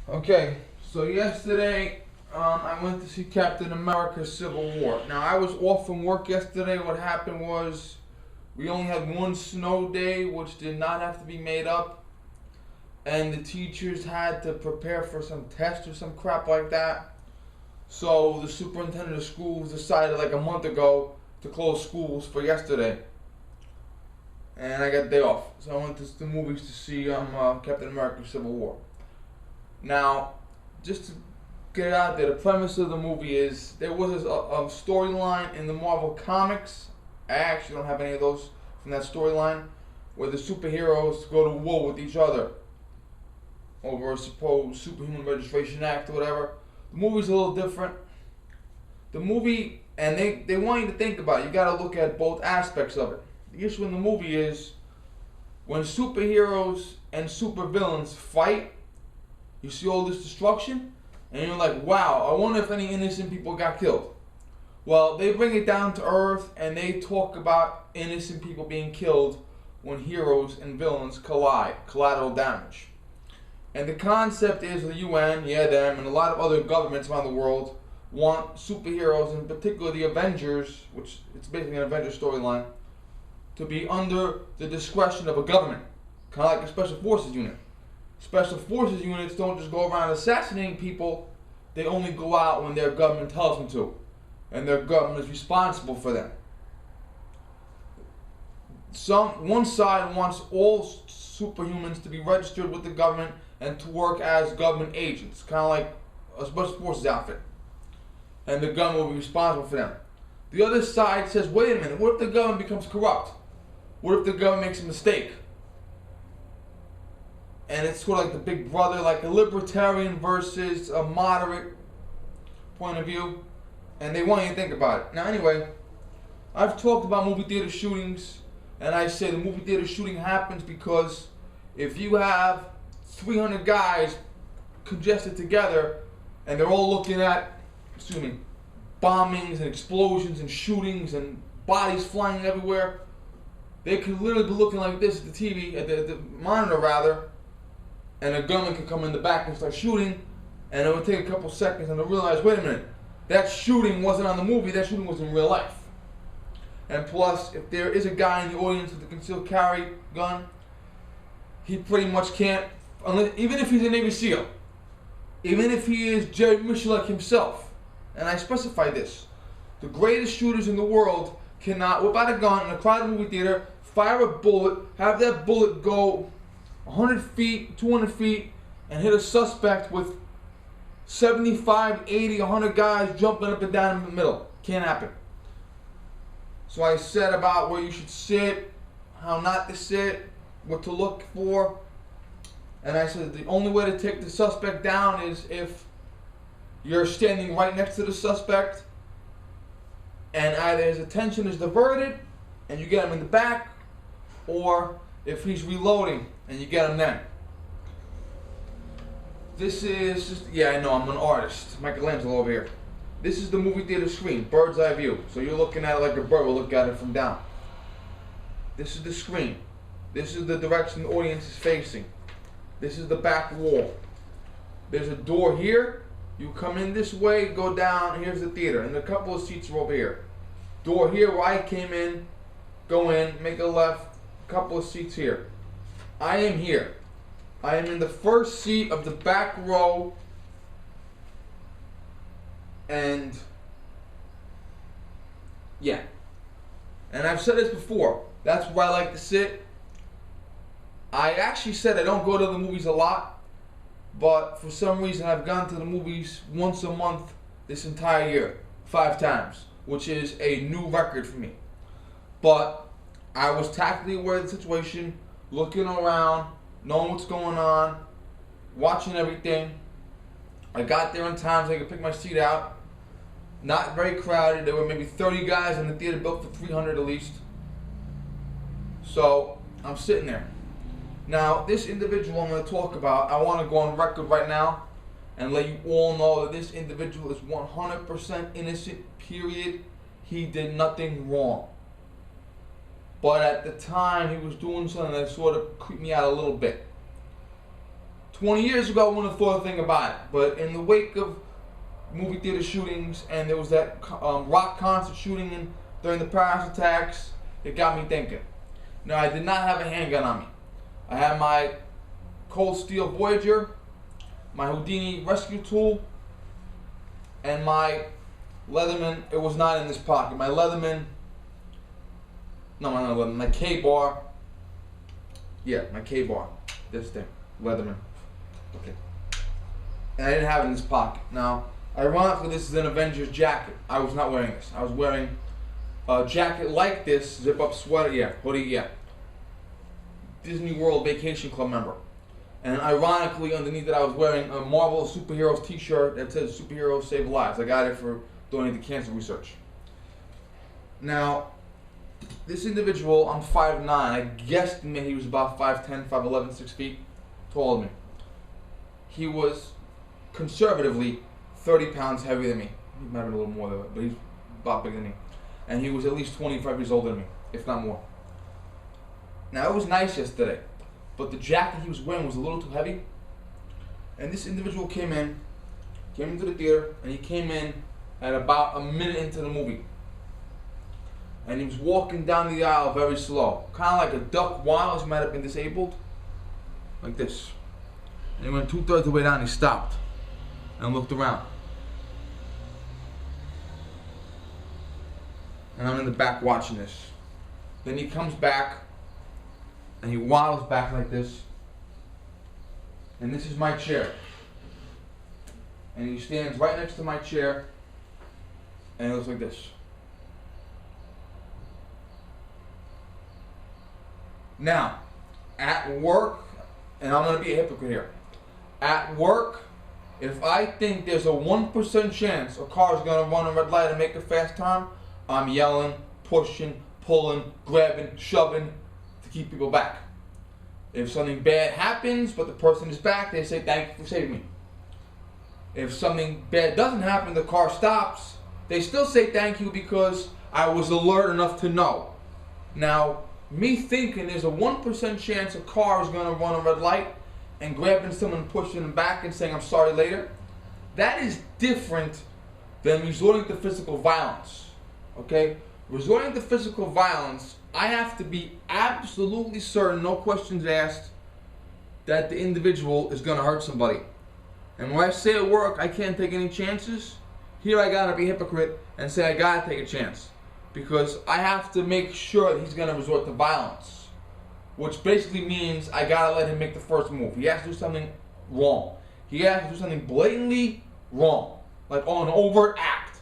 Okay, so yesterday I went to see Captain America Civil War. Now, I was off from work yesterday. What happened was we only had one snow day, which did not have to be made up, and the teachers had to prepare for some test or some crap like that. So the superintendent of schools decided like a month ago to close schools for yesterday, and I got the day off. So I went to the movies to see Captain America Civil War. Now, just to get it out there, the premise of the movie is there was a storyline in the Marvel comics. I actually don't have any of those from that storyline where the superheroes go to war with each other over a supposed Superhuman Registration Act or whatever. The movie's a little different. The movie, and they want you to think about it. You got to look at both aspects of it. The issue in the movie is when superheroes and supervillains fight, you see all this destruction, and you're like, wow, I wonder if any innocent people got killed. Well, they bring it down to earth, and they talk about innocent people being killed when heroes and villains collide, collateral damage. And the concept is the UN, yeah, them, and a lot of other governments around the world want superheroes, in particular the Avengers, which it's basically an Avengers storyline, to be under the discretion of a government, kind of like a special forces unit. Special forces units don't just go around assassinating people, they only go out when their government tells them to, and their government is responsible for them. One side wants all superhumans to be registered with the government and to work as government agents, kind of like a special forces outfit, and the government will be responsible for them. The other side says, wait a minute, what if the government becomes corrupt? What if the government makes a mistake? And it's sort of like the big brother, like a libertarian versus a moderate point of view. And they want you to think about it. Now, anyway, I've talked about movie theater shootings, and I say the movie theater shooting happens because if you have 300 guys congested together and they're all looking at, bombings and explosions and shootings and bodies flying everywhere, they could literally be looking like this at the TV, at the monitor rather, and a gunman could come in the back and start shooting, and it would take a couple seconds and they'll realize, wait a minute, that shooting wasn't on the movie, that shooting was in real life. And plus, if there is a guy in the audience with a concealed carry gun, he pretty much can't, even if he's a Navy SEAL, even if he is Jerry Miculek himself, and I specify this, the greatest shooters in the world cannot whip out a gun in a crowded movie theater, fire a bullet, have that bullet go 100 feet, 200 feet, and hit a suspect with 75, 80, 100 guys jumping up and down in the middle. Can't happen. So I said about where you should sit, how not to sit, what to look for. And I said the only way to take the suspect down is if you're standing right next to the suspect and either his attention is diverted and you get him in the back, or if he's reloading and you get him then. This is just, yeah, I know, I'm an artist. Michelangelo over here. This is the movie theater screen, bird's eye view. So you're looking at it like a bird will look at it from down. This is the screen. This is the direction the audience is facing. This is the back wall. There's a door here. You come in this way, go down, here's the theater. And a couple of seats are over here. Door here where I came in, go in, make a left, couple of seats here. I am here. I am in the first seat of the back row, and yeah. And I've said this before, that's where I like to sit. I actually said I don't go to the movies a lot, but for some reason I've gone to the movies once a month this entire year, 5 times, which is a new record for me. But I was tactically aware of the situation, looking around, knowing what's going on, watching everything. I got there in time so I could pick my seat out. Not very crowded. There were maybe 30 guys in the theater, built for 300 at least. So I'm sitting there. Now, this individual I'm going to talk about, I want to go on record right now and let you all know that this individual is 100% innocent, period. He did nothing wrong. But at the time, he was doing something that sort of creeped me out a little bit. 20 years ago, I wouldn't have thought a thing about it. But in the wake of movie theater shootings, and there was that rock concert shooting during the Paris attacks, it got me thinking. Now, I did not have a handgun on me. I had my Cold Steel Voyager, my Houdini rescue tool, and my Leatherman. It was not in this pocket. My Leatherman, no, my Leatherman, my K-bar. Yeah, my K-bar. This thing, Leatherman. Okay. And I didn't have it in this pocket. Now, ironically, this is an Avengers jacket. I was not wearing this. I was wearing a jacket like this, zip-up sweater, yeah, hoodie, yeah. Disney World Vacation Club member. And ironically, underneath it, I was wearing a Marvel Superheroes t-shirt that says Superheroes Save Lives. I got it for donating to cancer research. Now, this individual, I'm 5'9". I guesstimate he was about 5'10", 5'11", 6 feet taller than me. He was conservatively 30 pounds heavier than me. He might have been a little more than that, but he's about bigger than me. And he was at least 25 years older than me, if not more. Now, it was nice yesterday, but the jacket he was wearing was a little too heavy. And this individual came into the theater, and he came in at about a minute into the movie. And he was walking down the aisle very slow, kind of like a duck while he might have been disabled, like this. And he went 2/3 of the way down, he stopped and looked around. And I'm in the back watching this. Then he comes back, and he waddles back like this. And this is my chair. And he stands right next to my chair, and it looks like this. Now, at work, and I'm going to be a hypocrite here. At work, if I think there's a 1% chance a car is going to run a red light and make a fast turn, I'm yelling, pushing, pulling, grabbing, shoving to keep people back. If something bad happens, but the person is back, they say, "Thank you for saving me." If something bad doesn't happen, the car stops, they still say thank you because I was alert enough to know. Now, me thinking there's a 1% chance a car is going to run a red light and grabbing someone and pushing them back and saying, "I'm sorry" later, that is different than resorting to physical violence. Okay? Resorting to physical violence, I have to be absolutely certain, no questions asked, that the individual is going to hurt somebody. And when I say at work I can't take any chances, here I gotta be a hypocrite and say I gotta take a chance. Because I have to make sure that he's gonna resort to violence. Which basically means I gotta let him make the first move. He has to do something wrong. He has to do something blatantly wrong. Like on an overt act.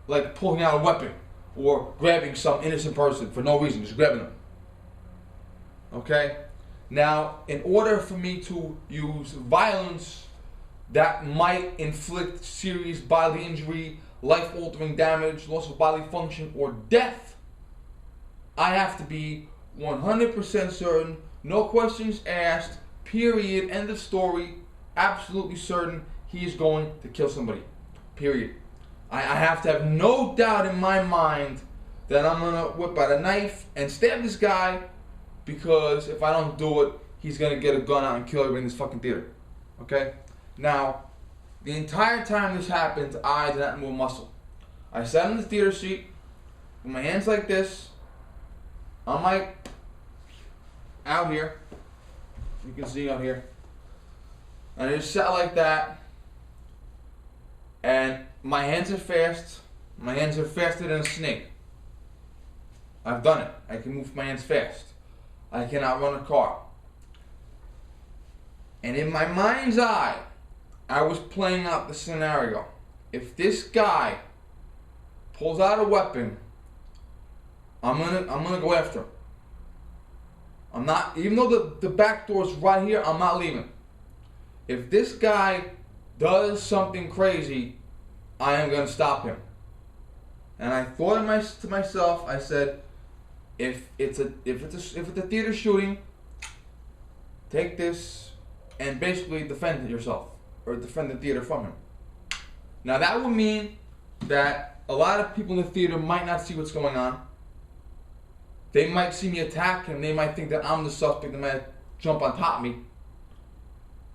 Like pulling out a weapon. Or grabbing some innocent person for no reason, just grabbing them. Okay? Now, in order for me to use violence that might inflict serious bodily injury, life-altering damage, loss of bodily function, or death, I have to be 100% certain, no questions asked, period, end of story, absolutely certain he is going to kill somebody. Period. I have to have no doubt in my mind that I'm going to whip out a knife and stab this guy, because if I don't do it, he's going to get a gun out and kill everybody in this fucking theater. Okay? Now, the entire time this happened, I did not move a muscle. I sat in the theater seat with my hands like this. I'm like out here. You can see out here. And I just sat like that. And my hands are fast. My hands are faster than a snake. I've done it. I can move my hands fast. I can outrun a car. And in my mind's eye, I was playing out the scenario. If this guy pulls out a weapon, I'm gonna go after him. I'm not, even though the back door is right here, I'm not leaving. If this guy does something crazy, I am gonna stop him. And I thought to myself, I said, if it's a theater shooting, take this and basically defend yourself, or defend the theater from him. Now that would mean that a lot of people in the theater might not see what's going on. They might see me attack him. They might think that I'm the suspect. They might jump on top of me.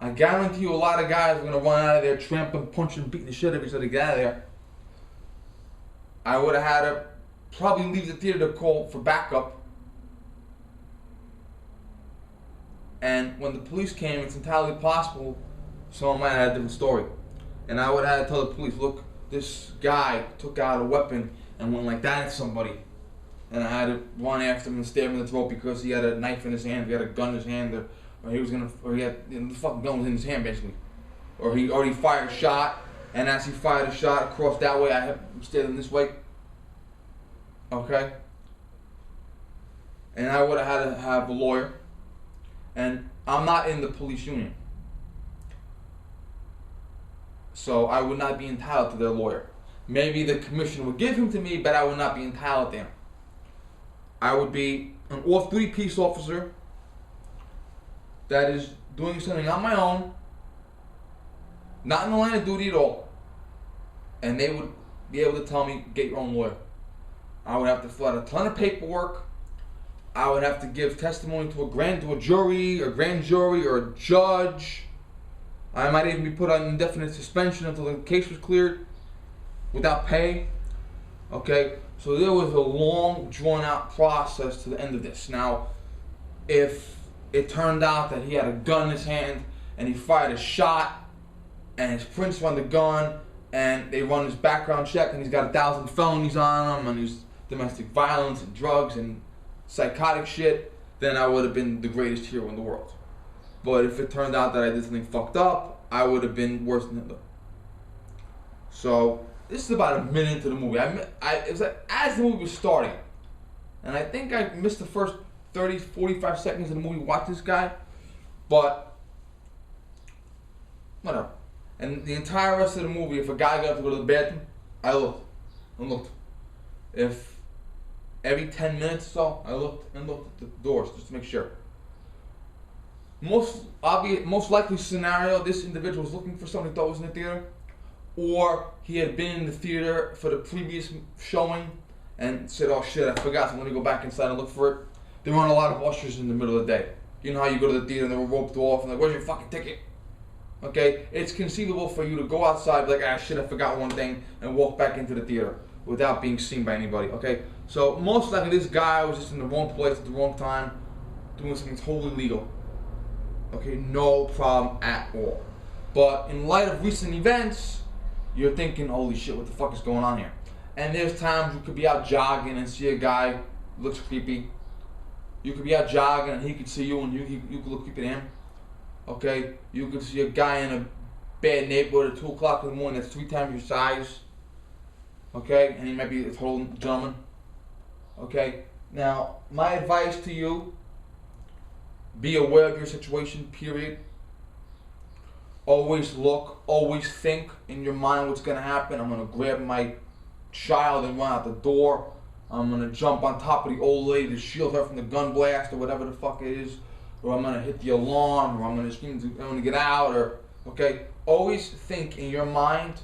I guarantee you a lot of guys are going to run out of there trampling, punching, beating the shit out of each other to get out of there. I would have had to probably leave the theater to call for backup. And when the police came, it's entirely possible someone might have had a different story. And I would have had to tell the police, look, this guy took out a weapon and went like that at somebody. And I had to run after him and stab him in the throat because he had a knife in his hand, he had a gun in his hand, or he had, the fucking gun was in his hand basically. Or he already fired a shot, and as he fired a shot across that way, I had him standing this way. Okay? And I would have had to have a lawyer. And I'm not in the police union. So I would not be entitled to their lawyer. Maybe the commission would give him to me, but I would not be entitled to him. I would be an off-duty peace officer that is doing something on my own, not in the line of duty at all. And they would be able to tell me, get your own lawyer. I would have to fill out a ton of paperwork. I would have to give testimony to a jury, or grand jury, or a judge. I might even be put on indefinite suspension until the case was cleared without pay. Okay, so there was a long, drawn-out process to the end of this. Now, if it turned out that he had a gun in his hand and he fired a shot and his prints were on the gun and they run his background check and he's got 1,000 felonies on him and he's domestic violence and drugs and psychotic shit, then I would have been the greatest hero in the world. But if it turned out that I did something fucked up, I would have been worse than Hitler. So this is about a minute into the movie. It was like as the movie was starting, and I think I missed the first 30, 45 seconds of the movie. Watch this guy, but whatever. And the entire rest of the movie, if a guy got to go to the bathroom, I looked and looked. If every 10 minutes or so, I looked and looked at the doors just to make sure. Most likely scenario, this individual was looking for somebody that was in the theater, or he had been in the theater for the previous showing and said, oh shit, I forgot, so let me go back inside and look for it. There weren't a lot of ushers in the middle of the day. You know how you go to the theater and they were roped off and like, where's your fucking ticket? Okay, it's conceivable for you to go outside, be like, ah shit, I forgot one thing, and walk back into the theater without being seen by anybody, okay? So most likely this guy was just in the wrong place at the wrong time, doing something totally legal. Okay, no problem at all. But in light of recent events, you're thinking, holy shit, what the fuck is going on here? And there's times you could be out jogging and see a guy who looks creepy. You could be out jogging and he could see you and you could look creepy to him. Okay, you could see a guy in a bad neighborhood at 2 o'clock in the morning that's 3 times your size. Okay, and he might be a total gentleman. Okay, now my advice to you, be aware of your situation, period. Always look, always think in your mind what's going to happen. I'm going to grab my child and run out the door. I'm going to jump on top of the old lady to shield her from the gun blast or whatever the fuck it is. Or I'm going to hit the alarm, or I'm going to scream, I'm going to get out, or, okay? Always think in your mind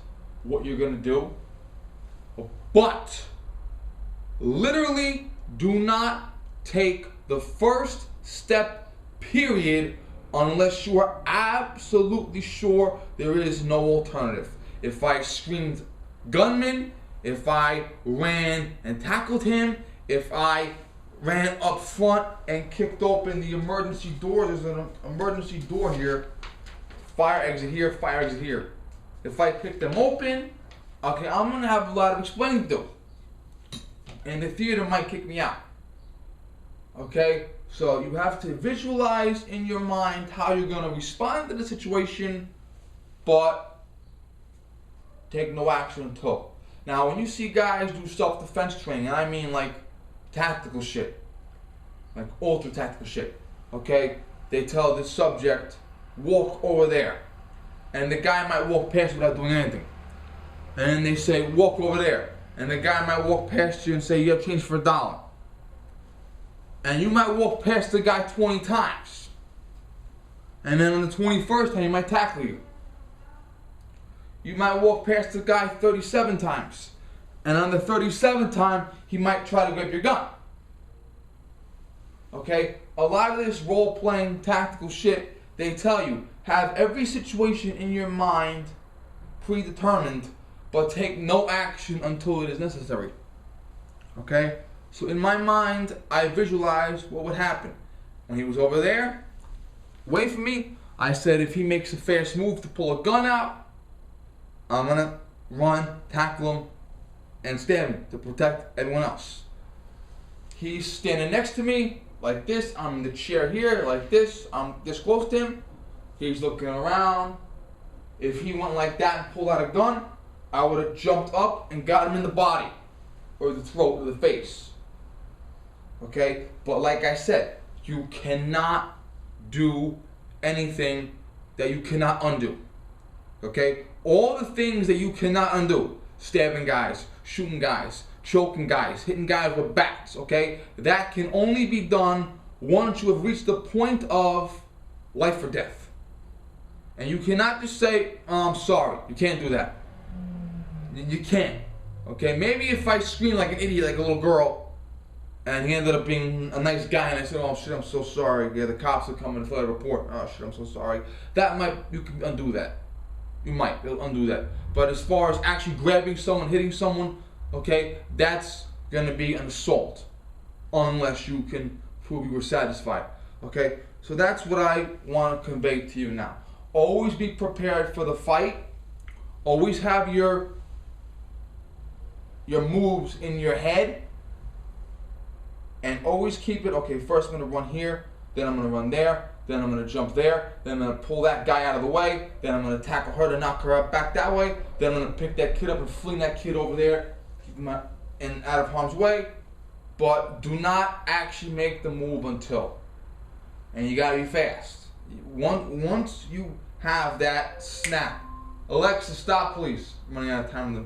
what you're going to do. But, literally, do not take the first step, period, unless you are absolutely sure there is no alternative. If I screamed gunman, if I ran and tackled him, if I ran up front and kicked open the emergency door, there's an emergency door here, fire exit here, fire exit here. If I pick them open, okay, I'm going to have a lot of explaining to do. And the theater might kick me out. Okay? So you have to visualize in your mind how you're going to respond to the situation, but take no action until. Now, when you see guys do self-defense training, and I mean like tactical shit, like ultra tactical shit, okay? They tell the subject, walk over there. And the guy might walk past without doing anything. And then they say, walk over there. And the guy might walk past you and say, you have change for $1. And you might walk past the guy 20 times. And then on the 21st time, he might tackle you. You might walk past the guy 37 times. And on the 37th time, he might try to grab your gun. Okay? A lot of this role-playing tactical shit they tell you, have every situation in your mind predetermined, but take no action until it is necessary. Okay? So in my mind, I visualized what would happen. When he was over there, away from me, I said if he makes a fast move to pull a gun out, I'm gonna run, tackle him, and stab him to protect everyone else. He's standing next to me, like this. I'm in the chair here, like this. I'm this close to him. He's looking around. If he went like that and pulled out a gun, I would have jumped up and got him in the body, or the throat, or the face. Okay? But like I said, you cannot do anything that you cannot undo. Okay? All the things that you cannot undo, stabbing guys, shooting guys, choking guys, hitting guys with bats, okay? That can only be done once you have reached the point of life or death. And you cannot just say, oh, I'm sorry. You can't do that. You can't. Okay? Maybe if I scream like an idiot, like a little girl, and he ended up being a nice guy, and I said, oh shit, I'm so sorry. Yeah, the cops are coming to fill out a report. Oh shit, I'm so sorry. You can undo that. You might. They'll undo that. But as far as actually grabbing someone, hitting someone, okay, that's going to be an assault unless you can prove you were satisfied. Okay, so that's what I want to convey to you now. Always be prepared for the fight. Always have your moves in your head. And always keep it, okay, first I'm going to run here, then I'm going to run there, then I'm going to jump there, then I'm going to pull that guy out of the way, then I'm going to tackle her to knock her up back that way, then I'm going to pick that kid up and fling that kid over there, keep him out of harm's way, but do not actually make the move until. And you got to be fast. Once you have that snap, Alexa, stop please, I'm running out of time on the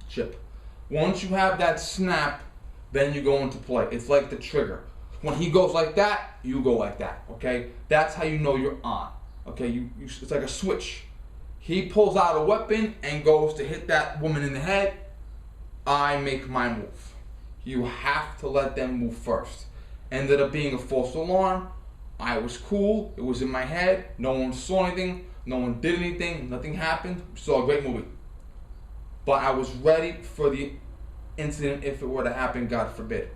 chip. Once you have that snap, then you go into play. It's like the trigger. When he goes like that, you go like that, okay? That's how you know you're on, okay? It's like a switch. He pulls out a weapon and goes to hit that woman in the head. I make my move. You have to let them move first. Ended up being a false alarm. I was cool. It was in my head. No one saw anything. No one did anything. Nothing happened. We saw a great movie. But I was ready for the incident if it were to happen, God forbid.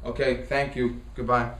Okay, thank you. Goodbye.